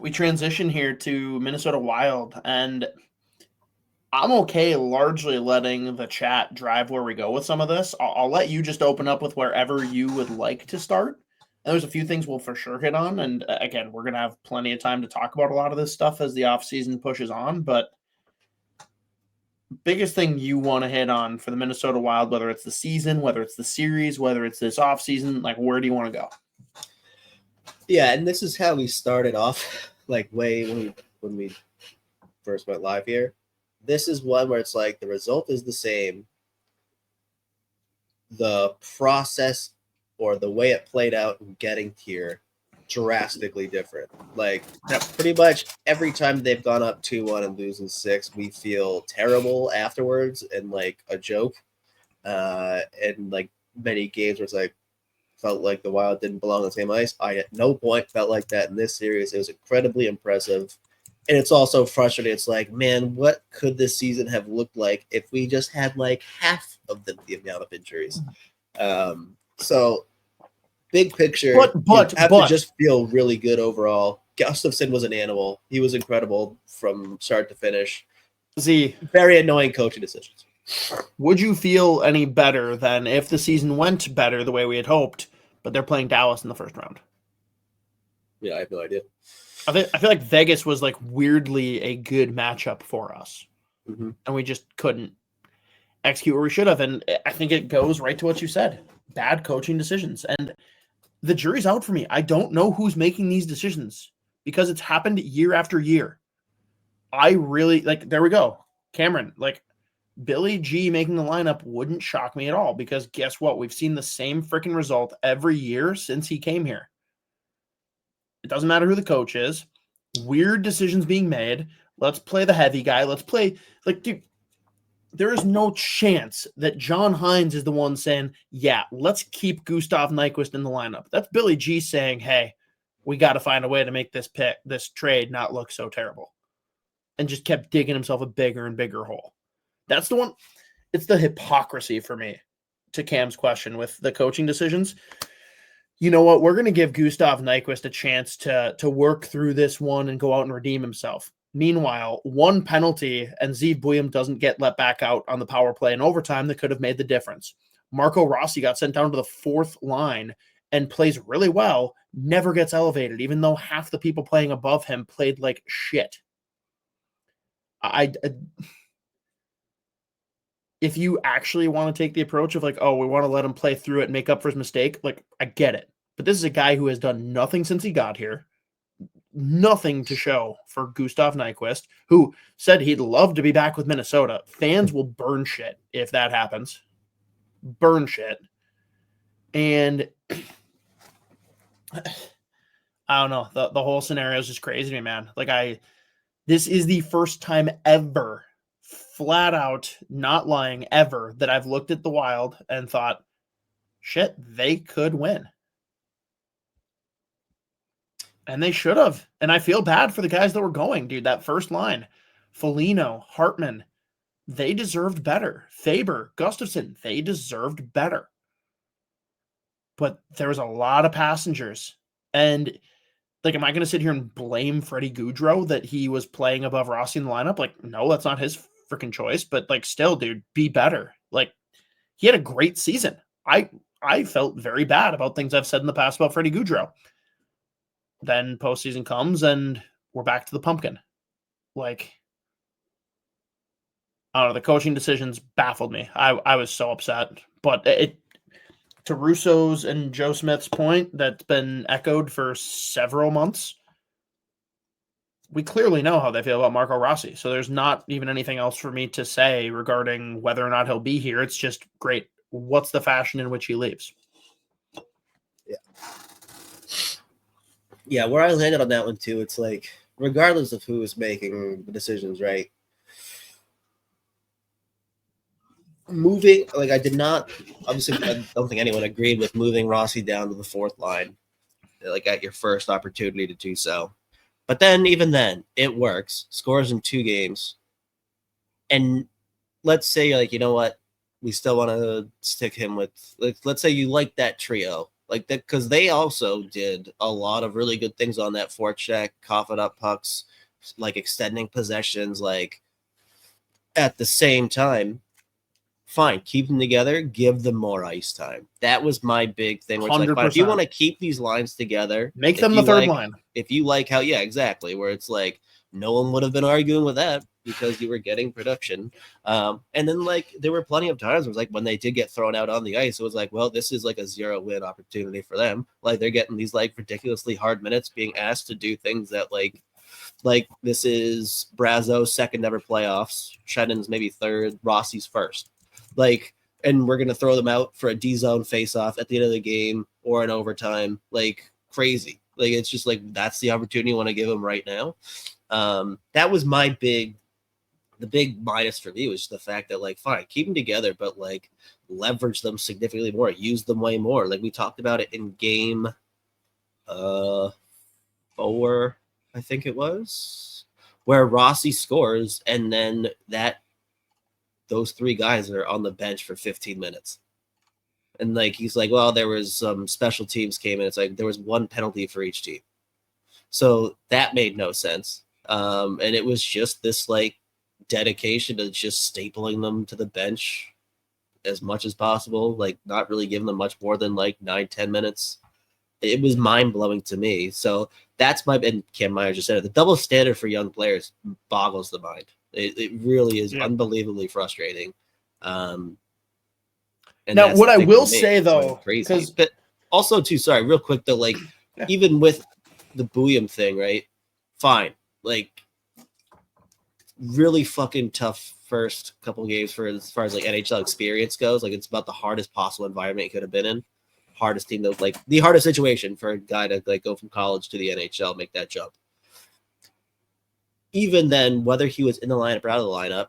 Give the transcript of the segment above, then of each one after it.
we transition here to Minnesota Wild, and I'm okay largely letting the chat drive where we go with some of this. I'll let you just open up with wherever you would like to start. And there's a few things we'll for sure hit on. And again, we're going to have plenty of time to talk about a lot of this stuff as the offseason pushes on. But biggest thing you want to hit on for the Minnesota Wild, whether it's the season, whether it's the series, whether it's this offseason, like where do you want to go? Yeah, and this is how we started off, like way when we first went live here. This is one where it's like the result is the same. The process or the way it played out in getting here drastically different. Like pretty much every time they've gone up 2-1 and losing 6, we feel terrible afterwards and like a joke. And like many games where it's like felt like the Wild didn't belong on the same ice. I at no point felt like that in this series. It was incredibly impressive. And it's also frustrating. It's like, man, what could this season have looked like if we just had like half of the amount of injuries? So big picture, but to just feel really good overall. Gustafsson was an animal. He was incredible from start to finish. Very annoying coaching decisions. Would you feel any better than if the season went better the way we had hoped, but they're playing Dallas in the first round? Yeah, I have no idea. I feel like Vegas was like weirdly a good matchup for us, and we just couldn't execute where we should have. And I think it goes right to what you said: bad coaching decisions. And the jury's out for me. I don't know who's making these decisions because it's happened year after year. I really like. There we go, Cameron. Like Billy G making the lineup wouldn't shock me at all because guess what? We've seen the same freaking result every year since he came here. It doesn't matter who the coach is. Weird decisions being made. Let's play the heavy guy. Let's play like, dude, there is no chance that John Hynes is the one saying, yeah, let's keep Gustav Nyquist in the lineup. That's Billy G saying, hey, we got to find a way to make this trade not look so terrible. And just kept digging himself a bigger and bigger hole. That's the one. It's the hypocrisy for me to Cam's question with the coaching decisions. You know what? We're going to give Gustav Nyquist a chance to work through this one and go out and redeem himself. Meanwhile, one penalty and Zeev Buium doesn't get let back out on the power play in overtime that could have made the difference. Marco Rossi got sent down to the fourth line and plays really well, never gets elevated, even though half the people playing above him played like shit. If you actually want to take the approach of like, oh, we want to let him play through it and make up for his mistake, like, I get it. But this is a guy who has done nothing since he got here. Nothing to show for Gustav Nyquist, who said he'd love to be back with Minnesota. Fans will burn shit if that happens. Burn shit. And I don't know. The whole scenario is just crazy to me, man. Like this is the first time ever, flat out, not lying ever, that I've looked at the Wild and thought, shit, they could win. And they should have. And I feel bad for the guys that were going, dude. That first line, Foligno, Hartman, they deserved better. Faber, Gustafsson, they deserved better. But there was a lot of passengers. And like, am I going to sit here and blame Freddie Gaudreau that he was playing above Rossi in the lineup? Like, no, that's not his freaking choice. But like, still, dude, be better. Like, he had a great season. I felt very bad about things I've said in the past about Freddie Gaudreau. Then postseason comes and we're back to the pumpkin. Like, I don't know, the coaching decisions baffled me. I was so upset. But to Russo's and Joe Smith's point that's been echoed for several months, we clearly know how they feel about Marco Rossi. So there's not even anything else for me to say regarding whether or not he'll be here. It's just great. What's the fashion in which he leaves? Yeah. Yeah, where I landed on that one too, it's like, regardless of who is making the decisions, right? Moving, like, I did not, obviously, I don't think anyone agreed with moving Rossi down to the fourth line, like, at your first opportunity to do so. But then, even then, it works. Scores in 2 games. And let's say, like, you know what? We still want to stick him with, like, let's say you like that trio. like that, because they also did a lot of really good things on that forecheck, coughing up pucks, like extending possessions, like at the same time. Fine, keep them together, give them more ice time. That was my big thing. Where it's like, fine, if you 100%. want to keep these lines together, Make them the third like, line. If you like how, yeah, exactly, where it's like no one would have been arguing with that because you were getting production. And then like there were plenty of times where it was like when they did get thrown out on the ice, it was like, well, this is like a 0-win opportunity for them. Like they're getting these like ridiculously hard minutes, being asked to do things that like this is Brazo's second ever playoffs, Shannon's maybe third, Rossi's first. Like, and we're gonna throw them out for a D zone face off at the end of the game or an overtime, like crazy. Like it's just like that's the opportunity you want to give them right now. That was the big minus for me was the fact that like fine, keep them together, but like leverage them significantly more, use them way more. Like we talked about it in game 4, I think it was, where Rossi scores, and then those 3 guys are on the bench for 15 minutes. And like he's like, well, there was some special teams came in. It's like there was 1 penalty for each team. So that made no sense. And it was just this like dedication to just stapling them to the bench as much as possible, like not really giving them much more than like 9-10 minutes. It was mind-blowing to me. So that's and Cam Meyer just said it, the double standard for young players boggles the mind. It really is unbelievably frustrating. And now, what I will say though, crazy, but also too, sorry, real quick though, like even with the Bouillon thing, right? Fine, like really fucking tough first couple games for as far as like NHL experience goes. Like it's about the hardest possible environment he could have been in. Hardest team, though, like the hardest situation for a guy to like go from college to the NHL, make that jump. Even then, whether he was in the lineup or out of the lineup,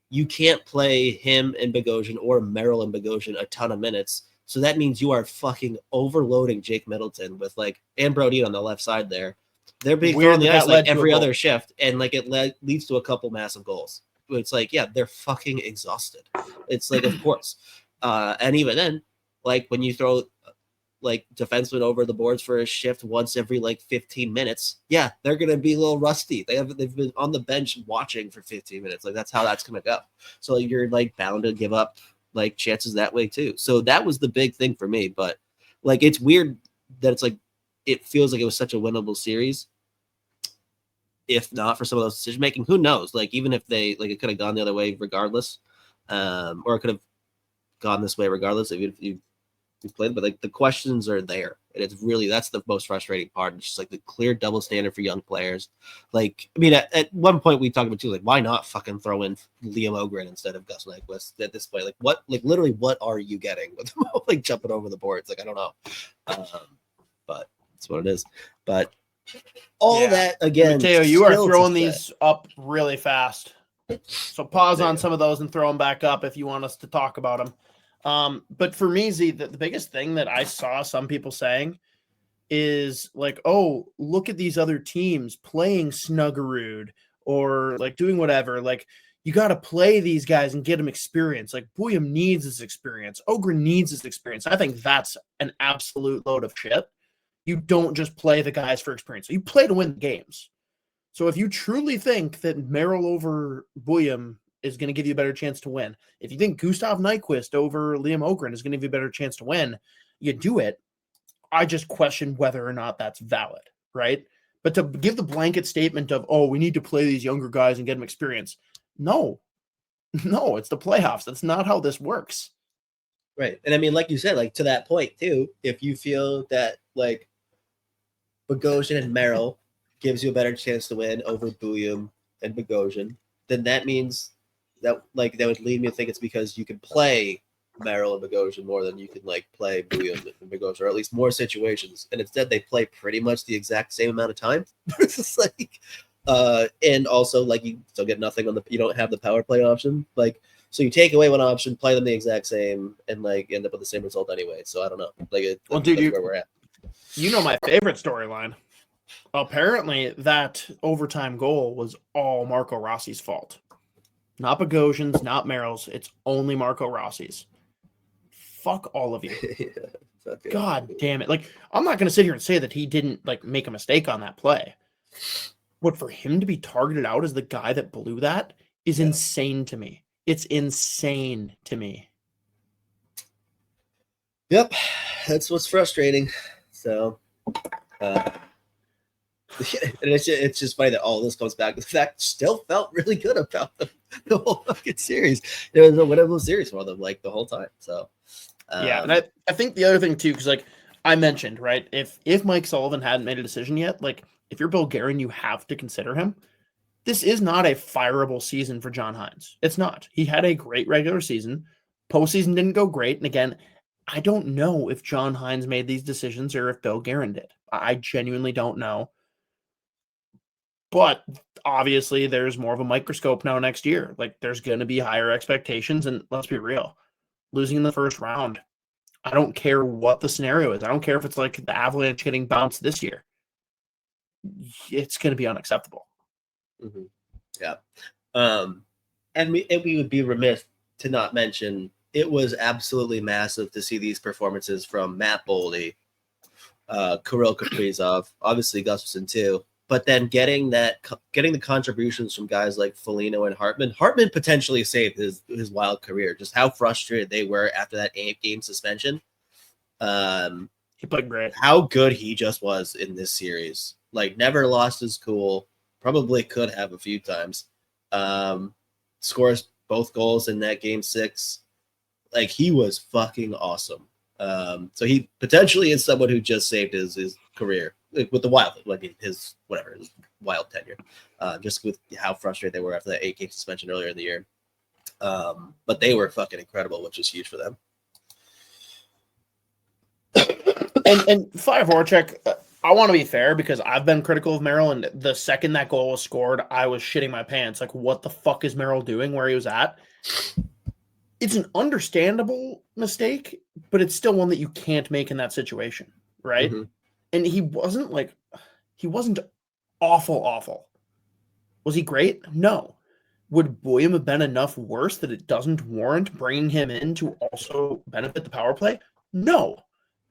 you can't play him and Bogosian or Merrill and Bogosian a ton of minutes. So that means you are fucking overloading Jake Middleton with like and Brody on the left side there. They're being thrown on the ice like every other shift, and like it leads to a couple massive goals. It's like, yeah, they're fucking exhausted. It's like, of course. And even then, like when you throw like defensemen over the boards for a shift once every like 15 minutes, yeah, they're gonna be a little rusty. They've been on the bench watching for 15 minutes. Like that's how that's gonna go. So you're like bound to give up like chances that way too. So that was the big thing for me. But like it's weird that it's like it feels like it was such a winnable series. If not for some of those decision making, who knows? Like even if they like it could have gone the other way regardless, or it could have gone this way regardless. If you played, but like the questions are there, and it's really that's the most frustrating part. It's just like the clear double standard for young players. Like I mean, at one point we talked about too, like why not fucking throw in Liam Ogren instead of Gus Nyquist at this point? Like what, like literally, what are you getting with like jumping over the boards? Like I don't know, but it's what it is. But all that again, Mateo, you are throwing these up really fast. So pause on some of those and throw them back up if you want us to talk about them. But for me, Z, the biggest thing that I saw some people saying is like, oh, look at these other teams playing Snuggerud or like doing whatever. Like you got to play these guys and get them experience. Like Bouillon needs this experience. Ogren needs this experience. I think that's an absolute load of shit. You don't just play the guys for experience. You play to win the games. So if you truly think that Merrill over Bouillon is going to give you a better chance to win, if you think Gustav Nyquist over Liam Ogren is going to give you a better chance to win, you do it. I just question whether or not that's valid, right? But to give the blanket statement of, oh, we need to play these younger guys and get them experience. No, it's the playoffs. That's not how this works. Right. And I mean, like you said, like to that point too, if you feel that like Bogosian and Merrill gives you a better chance to win over Bouillon and Bogosian, then that means that like that would lead me to think it's because you can play Merrill and Bogosian more than you can like play Bouillon and Bogosian, or at least more situations. And instead they play pretty much the exact same amount of time. It's just like and also like you still get nothing on you don't have the power play option. Like so you take away one option, play them the exact same, and like end up with the same result anyway. So I don't know. Like well, dude, where we're at. You know my favorite storyline. Apparently, that overtime goal was all Marco Rossi's fault. Not Bogosian's, not Merrill's. It's only Marco Rossi's. Fuck all of you. Yeah, God damn it. Like, I'm not going to sit here and say that he didn't, like, make a mistake on that play. But for him to be targeted out as the guy that blew that is insane to me. It's insane to me. Yep. That's what's frustrating. So, and it's just funny that all this comes back to the fact still felt really good about the whole fucking series. It was a winnable series for them, like, the whole time. So, yeah, and I think the other thing too, because like I mentioned, right, if Mike Sullivan hadn't made a decision yet, like if you're Bill Guerin, you have to consider him. This is not a fireable season for John Hynes. It's not. He had a great regular season. Postseason didn't go great, and again, I don't know if John Hynes made these decisions or if Bill Guerin did. I genuinely don't know. But obviously, there's more of a microscope now next year. Like, there's going to be higher expectations, and let's be real. Losing in the first round, I don't care what the scenario is. I don't care if it's like the Avalanche getting bounced this year. It's going to be unacceptable. Mm-hmm. Yeah. And we would be remiss to not mention it was absolutely massive to see these performances from Matt Boldy, Kirill Kaprizov, obviously Gustafson too, but then getting the contributions from guys like Foligno and Hartman. Hartman potentially saved his wild career. Just how frustrated they were after that 8-game suspension. He played great. How good he just was in this series. Like, never lost his cool. Probably could have a few times. Scores both goals in that game 6. Like, he was fucking awesome. So he potentially is someone who just saved his career with the Wild. I mean, his Wild tenure. Just with how frustrated they were after that 8-game suspension earlier in the year. But they were fucking incredible, which was huge for them. And Fire Voracek, I want to be fair because I've been critical of Merrill, and the second that goal was scored, I was shitting my pants. Like, what the fuck is Merrill doing where he was at? It's an understandable mistake, but it's still one that you can't make in that situation, right? Mm-hmm. And he wasn't awful. Was he great? No. Would Boyum have been enough worse that it doesn't warrant bringing him in to also benefit the power play? No.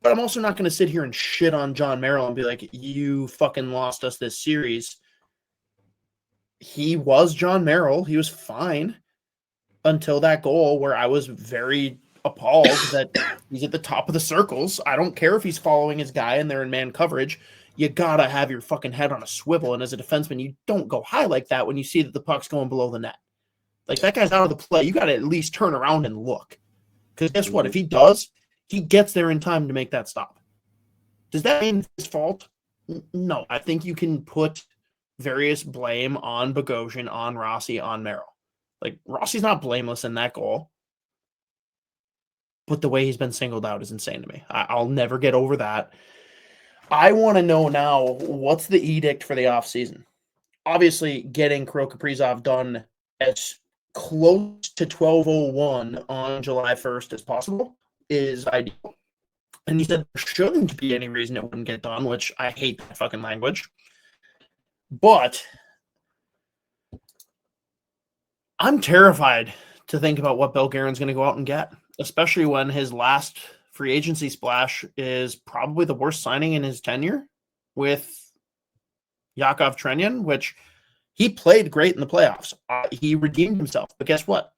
But I'm also not going to sit here and shit on John Merrill and be like, you fucking lost us this series. He was John Merrill. He was fine until that goal where I was very appalled that he's at the top of the circles. I don't care if he's following his guy and they're in man coverage. You got to have your fucking head on a swivel. And as a defenseman, you don't go high like that when you see that the puck's going below the net. Like, that guy's out of the play. You got to at least turn around and look. Because guess what? If he does, he gets there in time to make that stop. Does that mean it's his fault? No. I think you can put various blame on Bogosian, on Rossi, on Merrill. Like, Rossi's not blameless in that goal. But the way he's been singled out is insane to me. I'll never get over that. I want to know now, what's the edict for the offseason? Obviously, getting Kirill Kaprizov done as close to 12:01 on July 1st as possible is ideal. And he said there shouldn't be any reason it wouldn't get done, which I hate that fucking language. But I'm terrified to think about what Bill Guerin's going to go out and get, especially when his last free agency splash is probably the worst signing in his tenure with Yakov Trenyan, which he played great in the playoffs. He redeemed himself. But guess what?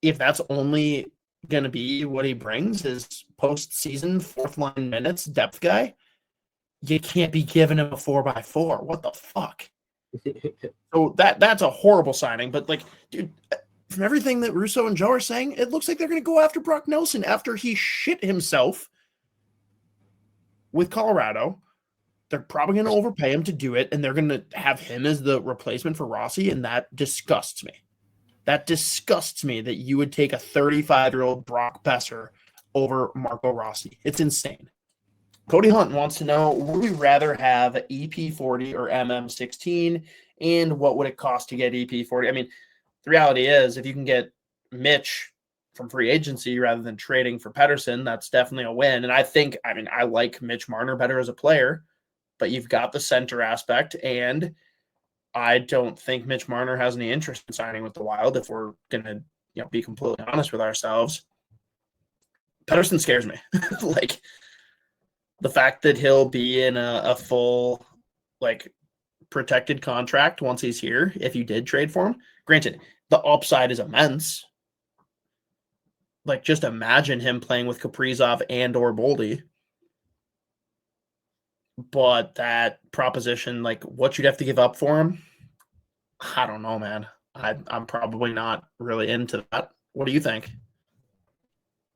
If that's only going to be what he brings, is postseason fourth-line minutes depth guy, you can't be giving him a 4x4. What the fuck? So that's a horrible signing. But, like, dude, from everything that Russo and Joe are saying, it looks like they're going to go after Brock Nelson after he shit himself with Colorado. They're probably going to overpay him to do it, and they're going to have him as the replacement for Rossi, and that disgusts me. That disgusts me that you would take a 35-year-old Brock Besser over Marco Rossi. It's insane. Cody Hunt wants to know, would we rather have EP40 or MM16, and what would it cost to get EP40? I mean, the reality is, if you can get Mitch from free agency rather than trading for Pettersson, that's definitely a win. And I like Mitch Marner better as a player, but you've got the center aspect, and I don't think Mitch Marner has any interest in signing with the Wild, if we're going to be completely honest with ourselves. Pettersson scares me. Like, The fact that he'll be in a full, like, protected contract once he's here, if you did trade for him, granted, the upside is immense. Like, just imagine him playing with Kaprizov and or Boldy. But that proposition, like, what you'd have to give up for him, I don't know, man. I'm probably not really into that. What do you think?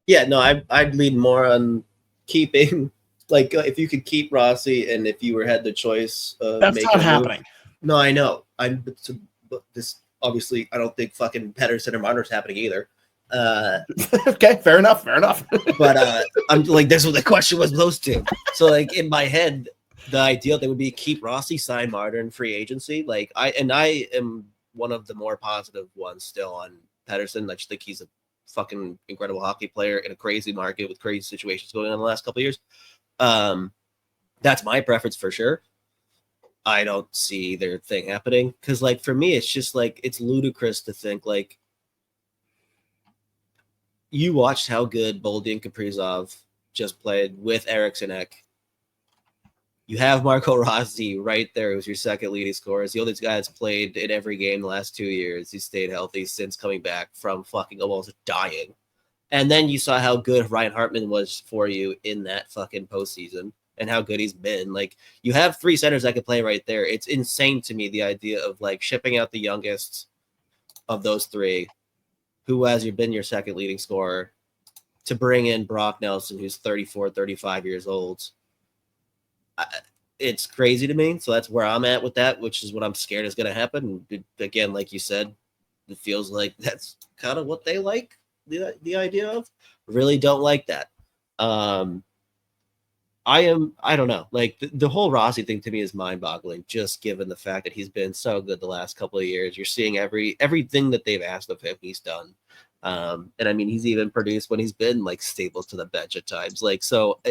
Yeah, no, I'd lean more on keeping, like, if you could keep Rossi, and if you had the choice of That's making not a happening. Move, no, I know. But this obviously, I don't think fucking Pedersen or Marner's happening either. Okay, fair enough. But I'm like, this was the question was those two. So like in my head, the ideal thing would be keep Rossi, sign Marner in free agency. Like I am one of the more positive ones still on Pedersen. I just think he's a fucking incredible hockey player in a crazy market with crazy situations going on in the last couple of years. That's my preference for sure. I don't see their thing happening because, like, for me, it's just like it's ludicrous to think like you watched how good Boldy and Kaprizov just played with Eriksson Ek. You have Marco Rossi right there, who's your second leading scorer. He's the only guy that's played in every game the last 2 years. He's stayed healthy since coming back from fucking almost dying. And then you saw how good Ryan Hartman was for you in that fucking postseason and how good he's been. Like, you have three centers that could play right there. It's insane to me, the idea of, like, shipping out the youngest of those three, who has been your second leading scorer, to bring in Brock Nelson, who's 34, 35 years old. It's crazy to me. So that's where I'm at with that, which is what I'm scared is going to happen. And again, like you said, it feels like that's kind of what they like, the idea of. Really don't like that. I don't know. Like the whole Rossi thing to me is mind-boggling, just given the fact that he's been so good the last couple of years. You're seeing everything that they've asked of him, he's done. And I mean, he's even produced when he's been like stable to the bench at times. Like, so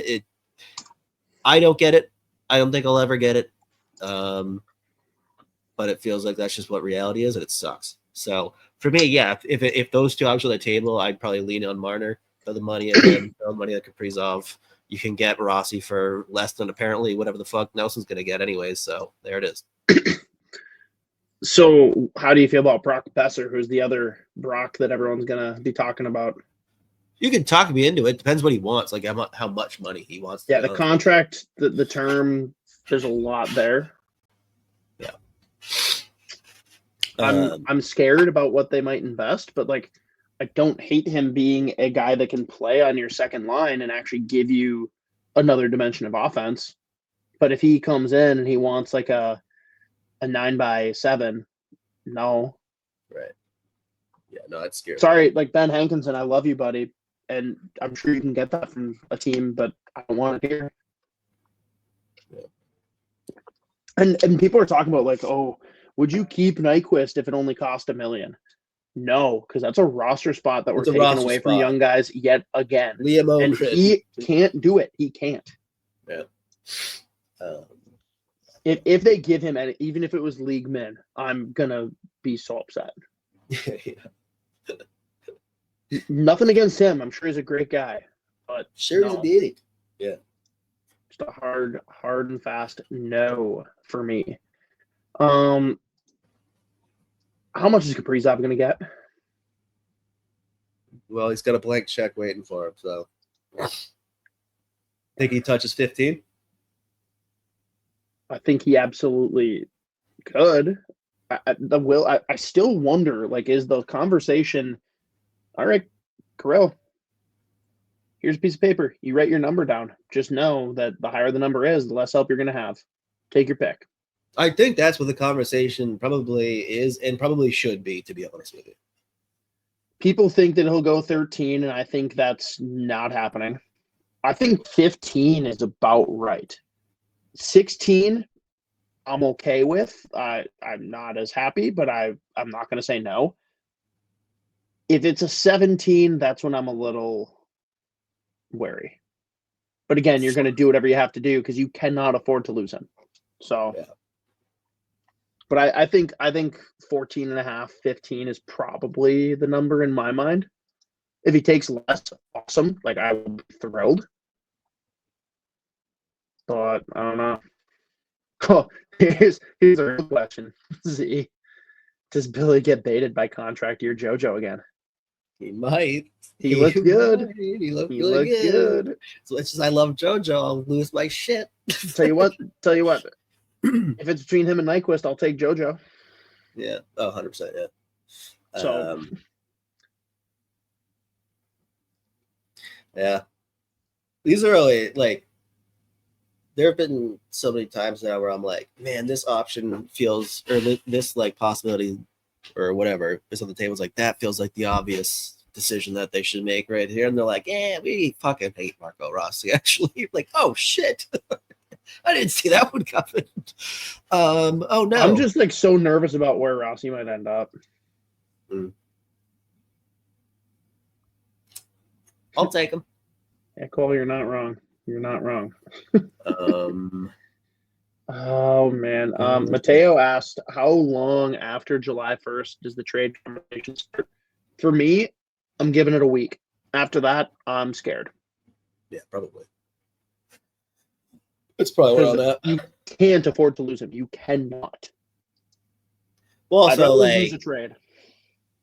I don't get it. I don't think I'll ever get it. But it feels like that's just what reality is, and it sucks. So for me, yeah, if those two options on the table, I'd probably lean on Marner for the money and then throw money at Kaprizov. You can get Rossi for less than apparently whatever the fuck Nelson's going to get anyways. So there it is. So how do you feel about Brock Besser, who's the other Brock that everyone's going to be talking about? You can talk me into it. Depends what he wants, like how much money he wants. Yeah, the contract, the term, there's a lot there. Yeah. I'm scared about what they might invest, but like I don't hate him being a guy that can play on your second line and actually give you another dimension of offense. But if he comes in and he wants like a 9x7, no. Right. Yeah, no, that's scary. Sorry, like Ben Hankinson, I love you, buddy. And I'm sure you can get that from a team, but I don't want it here. Yeah. And people are talking about like, oh, would you keep Nyquist if it only cost $1 million? No, because that's a roster spot that we're taking away from young guys yet again. Liam and he can't do it. He can't. Yeah. If they give him, even if it was league min, I'm gonna be so upset. Yeah. Nothing against him. I'm sure he's a great guy, but sure he's a beauty. Yeah. Just a hard and fast no for me. How much is Kaprizov going to get? Well, he's got a blank check waiting for him, so think he touches 15? I think he absolutely could. I still wonder, like, is the conversation, all right, Kirill, here's a piece of paper. You write your number down. Just know that the higher the number is, the less help you're going to have. Take your pick. I think that's what the conversation probably is and probably should be, to be honest with you. People think that he'll go 13, and I think that's not happening. I think 15 is about right. 16, I'm okay with. I'm not as happy, but I'm not going to say no. If it's a 17, that's when I'm a little wary. But again, you're going to do whatever you have to do because you cannot afford to lose him. So, yeah. But I think 14 and a half, 15 is probably the number in my mind. If he takes less, awesome. Like, I will be thrilled. but I don't know. Oh, here's a real question. Z, does Billy get baited by contract year JoJo again? He might. He looked good. Might. He looked good. As much as I love JoJo, I'll lose my shit. Tell you what. If it's between him and Nyquist, I'll take JoJo. Yeah. Oh, 100%. Yeah. So. Yeah. These are really, like, there have been so many times now where I'm like, man, this option feels, or this, like, possibility or whatever is on the table. It's like, that feels like the obvious decision that they should make right here. And they're like, yeah, we fucking hate Marco Rossi, actually. Like, oh, shit. I didn't see that one coming. Oh, no. I'm just, like, so nervous about where Rossi might end up. I'll take him. Yeah, Cole, you're not wrong. You're not wrong. Oh, man. Mateo asked, how long after July 1st does the trade conversation start? For me, I'm giving it a week. After that, I'm scared. Yeah, probably. It's probably where I'm at. You can't afford to lose him. You cannot. Well, also, like, lose a trade.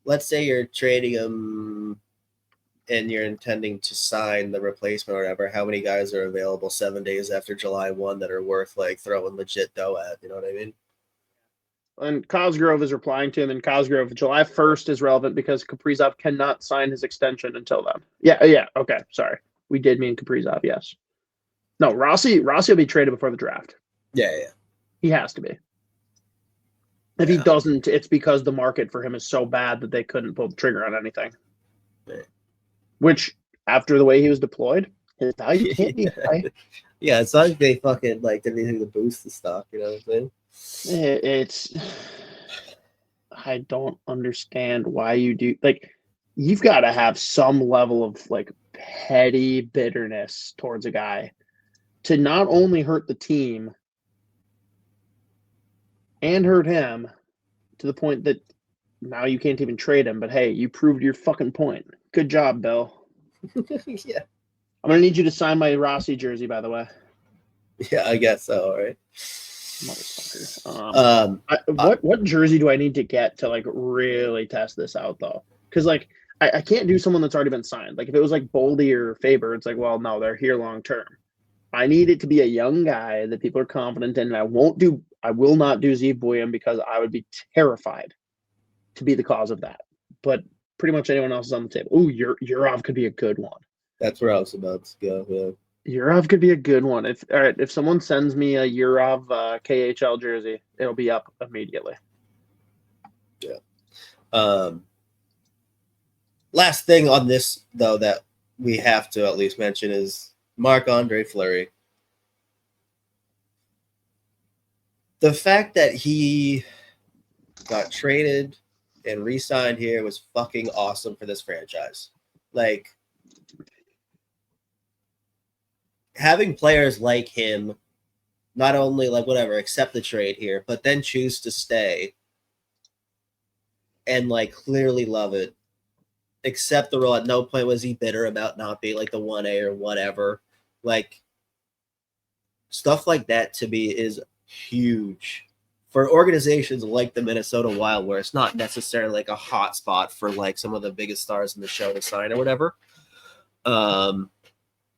Let's say you're trading him and you're intending to sign the replacement or whatever. How many guys are available 7 days after July 1 that are worth, like, throwing legit dough at? You know what I mean? And Cosgrove is replying to him, and Cosgrove, July 1st is relevant because Kaprizov cannot sign his extension until then. Yeah, okay, sorry. We did mean Kaprizov, yes. No, Rossi will be traded before the draft. Yeah. He has to be. If he doesn't, it's because the market for him is so bad that they couldn't pull the trigger on anything. Yeah. Which, after the way he was deployed, his value can't be high. Yeah, it's not like they fucking, like, did anything to boost the stock, you know what I'm saying? I don't understand why you do, like, you've got to have some level of, like, petty bitterness towards a guy to not only hurt the team and hurt him to the point that now you can't even trade him, but hey, you proved your fucking point. Good job, Bill. Yeah. I'm going to need you to sign my Rossi jersey, by the way. Yeah, I guess so, right? Motherfucker. What jersey do I need to get to, like, really test this out, though? Because, like, I can't do someone that's already been signed. Like, if it was, like, Boldy or Faber, it's like, well, no, they're here long term. I need it to be a young guy that people are confident in, and I will not do Zeev Boyum because I would be terrified to be the cause of that. But pretty much anyone else is on the table. Ooh, Yurov could be a good one. That's where I was about to go. Yeah. Yurov could be a good one. If someone sends me a Yurov KHL jersey, it'll be up immediately. Yeah. Last thing on this, though, that we have to at least mention is Marc-Andre Fleury. The fact that he got traded and re-signed here was fucking awesome for this franchise. Like, having players like him not only, like, whatever, accept the trade here, but then choose to stay and, like, clearly love it, accept the role. At no point was he bitter about not being, like, the 1A or whatever. Like, stuff like that to me is huge for organizations like the Minnesota Wild, where it's not necessarily, like, a hot spot for, like, some of the biggest stars in the show to sign or whatever.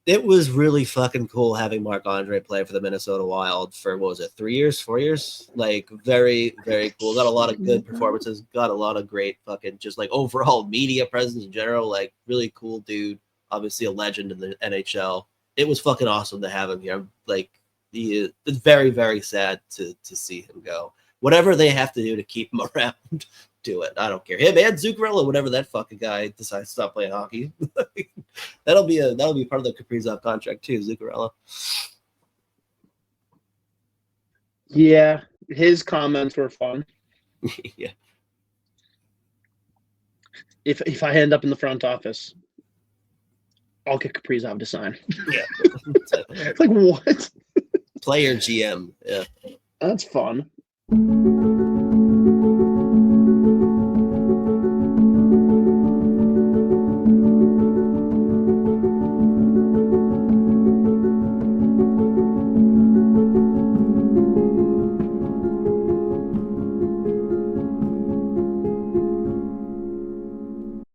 It was really fucking cool having Marc-Andre play for the Minnesota Wild for, 4 years? Like, very, very cool. Got a lot of good performances. Got a lot of great fucking just, like, overall media presence in general. Like, really cool dude. Obviously a legend in the NHL. It was fucking awesome to have him here. Like, it's very, very sad to see him go. Whatever they have to do to keep him around, do it. I don't care. Him and Zuccarello, whatever that fucking guy decides to stop playing hockey. that'll be part of the Kaprizov contract too, Zuccarello. Yeah, his comments were fun. Yeah. If I end up in the front office, I'll get Kaprizov to sign. Yeah. Like, what? Player GM. Yeah. That's fun.